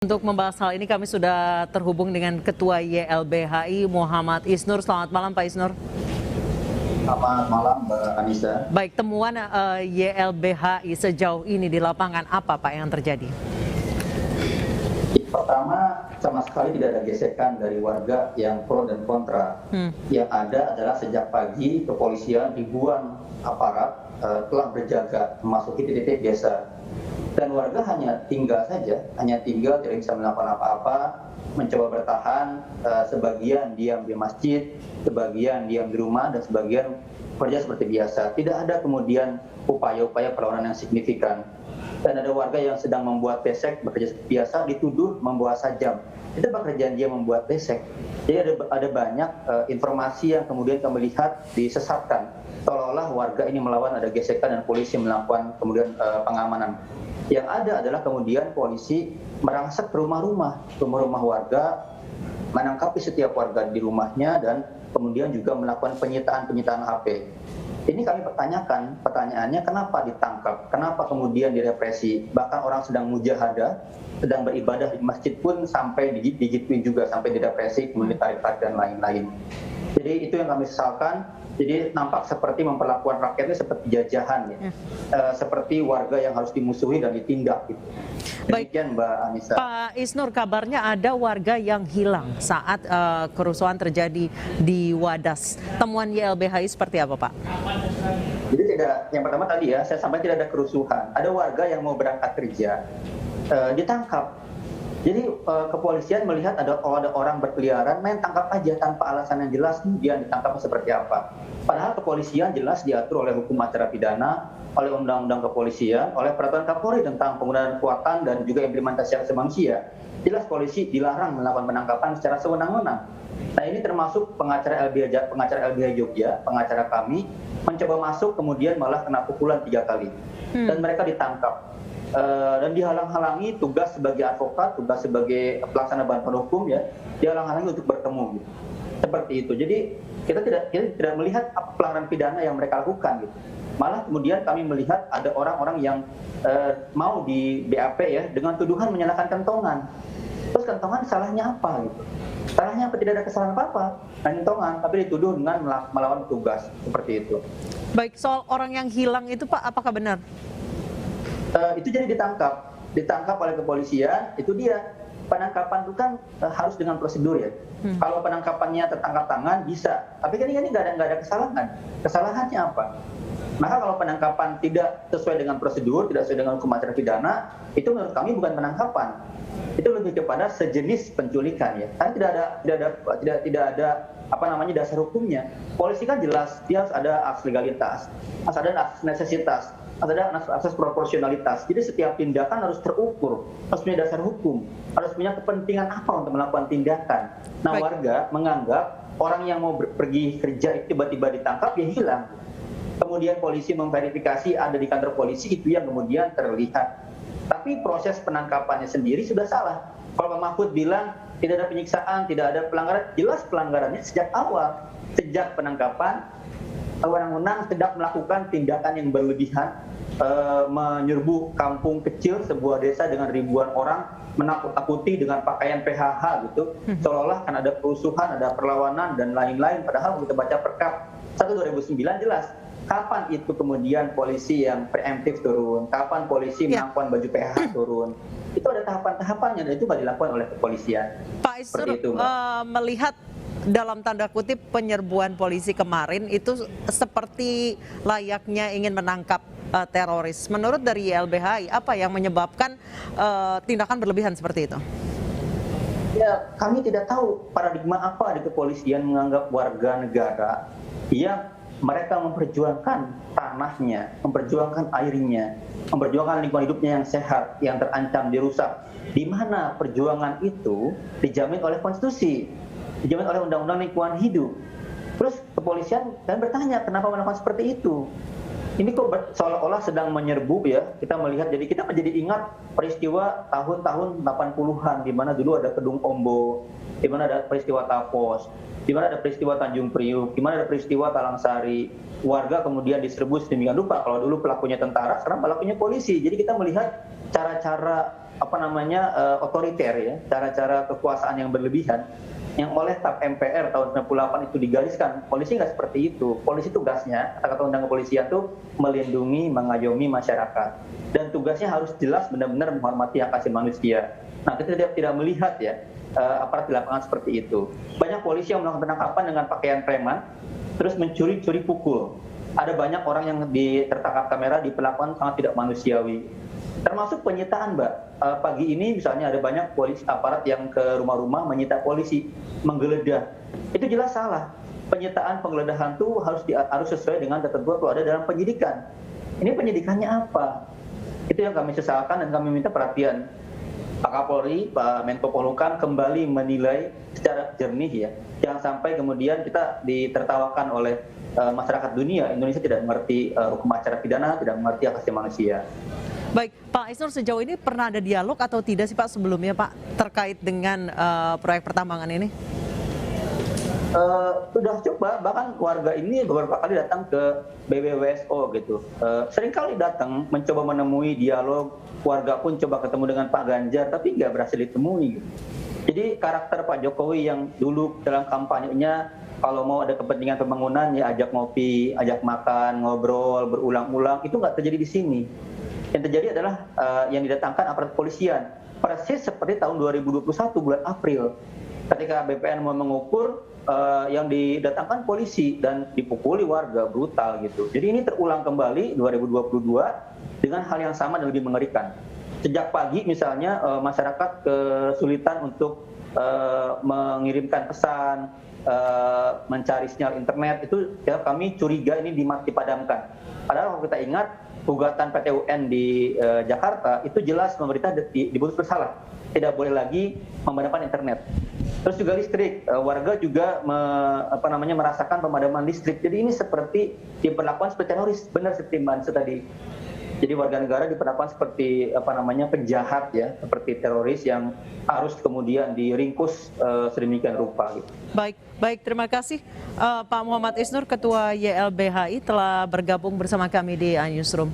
Untuk membahas hal ini kami sudah terhubung dengan Ketua YLBHI Muhammad Isnur. Selamat malam Pak Isnur. Selamat malam Mbak Anissa. Baik, temuan YLBHI sejauh ini di lapangan apa Pak yang terjadi? Pertama, sama sekali tidak ada gesekan dari warga yang pro dan kontra. Yang ada adalah sejak pagi kepolisian ribuan aparat telah berjaga memasuki titik-titik biasa. Dan warga hanya tinggal saja, tidak bisa melakukan apa-apa, mencoba bertahan, sebagian diam di masjid, sebagian diam di rumah, dan sebagian kerja seperti biasa. Tidak ada kemudian upaya-upaya perlawanan yang signifikan. Dan ada warga yang sedang membuat besek, bekerja seperti biasa, dituduh membawa sajam. Itu pekerjaan dia membuat besek. Jadi ada banyak informasi yang kemudian kami lihat disesatkan. Seolah-olah warga ini melawan, ada gesekan dan polisi melakukan kemudian pengamanan. Yang ada adalah kemudian polisi merangsek ke rumah-rumah warga, menangkapi setiap warga di rumahnya, dan kemudian juga melakukan penyitaan HP. Ini kami pertanyakan, pertanyaannya kenapa ditangkap, kenapa kemudian direpresi, bahkan orang sedang mujahadah, sedang beribadah di masjid pun sampai digituin juga, sampai direpresi, kemudian ditarik-tarik dan lain-lain. Jadi itu yang kami sesalkan. Jadi nampak seperti memperlakukan rakyatnya seperti jajahan, ya. Seperti warga yang harus dimusuhi dan ditindak. Gitu. Demikian Mbak Anissa. Pak Isnur, kabarnya ada warga yang hilang saat kerusuhan terjadi di Wadas. Temuan YLBHI seperti apa Pak? Jadi yang pertama tadi ya, saya sampaikan tidak ada kerusuhan. Ada warga yang mau berangkat kerja, ditangkap. Jadi kepolisian melihat ada orang berkeliaran, main tangkap aja tanpa alasan yang jelas, kemudian ditangkap seperti apa. Padahal kepolisian jelas diatur oleh hukum acara pidana, oleh undang-undang kepolisian, oleh peraturan Kapolri tentang penggunaan kekuatan dan juga implementasi hak asasi manusia. Jelas polisi dilarang melakukan penangkapan secara sewenang-wenang. Nah ini termasuk pengacara LBH Jogja, pengacara kami, mencoba masuk kemudian malah kena pukulan 3 kali. Dan mereka ditangkap. Dan dihalang-halangi tugas sebagai advokat, tugas sebagai pelaksana bantuan hukum, ya, dihalang-halangi untuk bertemu, gitu. Seperti itu. Jadi kita tidak melihat apa pelanggaran pidana yang mereka lakukan, gitu. Malah kemudian kami melihat ada orang-orang yang mau di BAP, ya, dengan tuduhan menyalahkan kentongan. Terus kentongan salahnya apa, gitu? Salahnya apa? Tidak ada kesalahan apa-apa, kentongan, tapi dituduh dengan melawan tugas, seperti itu. Baik, soal orang yang hilang itu Pak, apakah benar? Itu jadi ditangkap oleh kepolisian. Itu dia, penangkapan itu kan harus dengan prosedur, ya. Kalau penangkapannya tertangkap tangan bisa, tapi kan ini nggak ada kesalahan. Kesalahannya apa? Maka kalau penangkapan tidak sesuai dengan prosedur, tidak sesuai dengan hukum acara pidana, itu menurut kami bukan penangkapan. Itu lebih kepada sejenis penculikan, ya. Karena tidak ada dasar hukumnya. Polisi kan jelas dia harus ada asas legalitas, harus ada asas necesitas, ada asas proporsionalitas. Jadi setiap tindakan harus terukur, harus punya dasar hukum, harus punya kepentingan apa untuk melakukan tindakan. Nah, warga menganggap orang yang mau pergi kerja itu tiba-tiba ditangkap, dia hilang. Kemudian polisi memverifikasi ada di kantor polisi, itu yang kemudian terlihat. Tapi proses penangkapannya sendiri sudah salah. Kalau Pak Mahfud bilang tidak ada penyiksaan, tidak ada pelanggaran, jelas pelanggarannya sejak awal. Sejak penangkapan, wewenang sedang melakukan tindakan yang berlebihan, menyerbu kampung kecil, sebuah desa dengan ribuan orang, menakut-takuti dengan pakaian PHH, gitu. Seolah-olah kan ada kerusuhan, ada perlawanan dan lain-lain. Padahal kita baca Perkap 1 2009 jelas. Kapan itu kemudian polisi yang preemptif turun? Kapan polisi melakukan baju PHH turun? Itu ada tahapan-tahapannya dan itu nggak dilakukan oleh kepolisian. Pak Isnur, melihat dalam tanda kutip penyerbuan polisi kemarin itu seperti layaknya ingin menangkap teroris. Menurut dari YLBHI, apa yang menyebabkan tindakan berlebihan seperti itu? Ya, kami tidak tahu paradigma apa di kepolisian menganggap warga negara yang mereka memperjuangkan tanahnya, memperjuangkan airnya, memperjuangkan lingkungan hidupnya yang sehat, yang terancam dirusak. Di mana perjuangan itu dijamin oleh konstitusi, dijamin oleh undang-undang lingkungan hidup. Terus kepolisian dan bertanya kenapa melakukan seperti itu. ini kok seolah-olah sedang menyerbu ya. Kita melihat, jadi kita menjadi ingat peristiwa tahun-tahun 80-an di mana dulu ada Kedung Ombo, di mana ada peristiwa Tapos, di mana ada peristiwa Tanjung Priuk, di mana ada peristiwa Talangsari. Warga kemudian diserbu sedemikian rupa. Kalau dulu pelakunya tentara, sekarang pelakunya polisi. Jadi kita melihat cara-cara otoriter ya, cara-cara kekuasaan yang berlebihan yang oleh TAP MPR tahun 98 itu digariskan. Polisi nggak seperti itu. Polisi tugasnya, kata undang kepolisian itu melindungi, mengayomi masyarakat. Dan tugasnya harus jelas benar-benar menghormati hak asasi manusia. Nah, kita tidak melihat ya aparat di lapangan seperti itu. Banyak polisi yang melakukan penangkapan dengan pakaian preman, terus mencuri-curi pukul. Ada banyak orang yang tertangkap kamera diperlakukan sangat tidak manusiawi. Termasuk penyitaan, Mbak. Pagi ini misalnya ada banyak polisi aparat yang ke rumah-rumah menyita polisi, menggeledah. Itu jelas salah. Penyitaan penggeledahan itu harus sesuai dengan ketentuan kalau ada dalam penyidikan. Ini penyidikannya apa? Itu yang kami sesalkan dan kami minta perhatian Pak Kapolri, Pak Menko Polhukam kembali menilai secara jernih ya. Jangan sampai kemudian kita ditertawakan oleh masyarakat dunia. Indonesia tidak mengerti hukum acara pidana, tidak mengerti hak asasi manusia. Baik, Pak Isnur, sejauh ini pernah ada dialog atau tidak sih Pak sebelumnya Pak terkait dengan proyek pertambangan ini? Sudah coba, bahkan warga ini beberapa kali datang ke BBWSO gitu. Seringkali datang mencoba menemui dialog, warga pun coba ketemu dengan Pak Ganjar, tapi nggak berhasil ditemui. Gitu. Jadi karakter Pak Jokowi yang dulu dalam kampanyenya kalau mau ada kepentingan pembangunan ya ajak ngopi, ajak makan, ngobrol, berulang-ulang, itu nggak terjadi di sini. Yang terjadi adalah yang didatangkan aparat kepolisian. Persis seperti tahun 2021 bulan April, ketika BPN mau mengukur yang didatangkan polisi dan dipukuli warga brutal gitu. Jadi ini terulang kembali 2022 dengan hal yang sama dan lebih mengerikan. Sejak pagi misalnya masyarakat kesulitan untuk mengirimkan pesan, mencari sinyal internet, itu ya kami curiga ini dipadamkan. Padahal kalau kita ingat gugatan PT UN di Jakarta itu jelas pemerintah diputus bersalah, tidak boleh lagi memadamkan internet. Terus juga listrik, warga juga merasakan pemadaman listrik. Jadi ini seperti diperlakukan seperti teroris, benar seperti Mbak Anse tadi. Jadi warga negara diperlakukan seperti penjahat ya, seperti teroris yang harus kemudian diringkus sedemikian rupa. Gitu. Baik, terima kasih Pak Muhammad Isnur, Ketua YLBHI telah bergabung bersama kami di iNewsroom.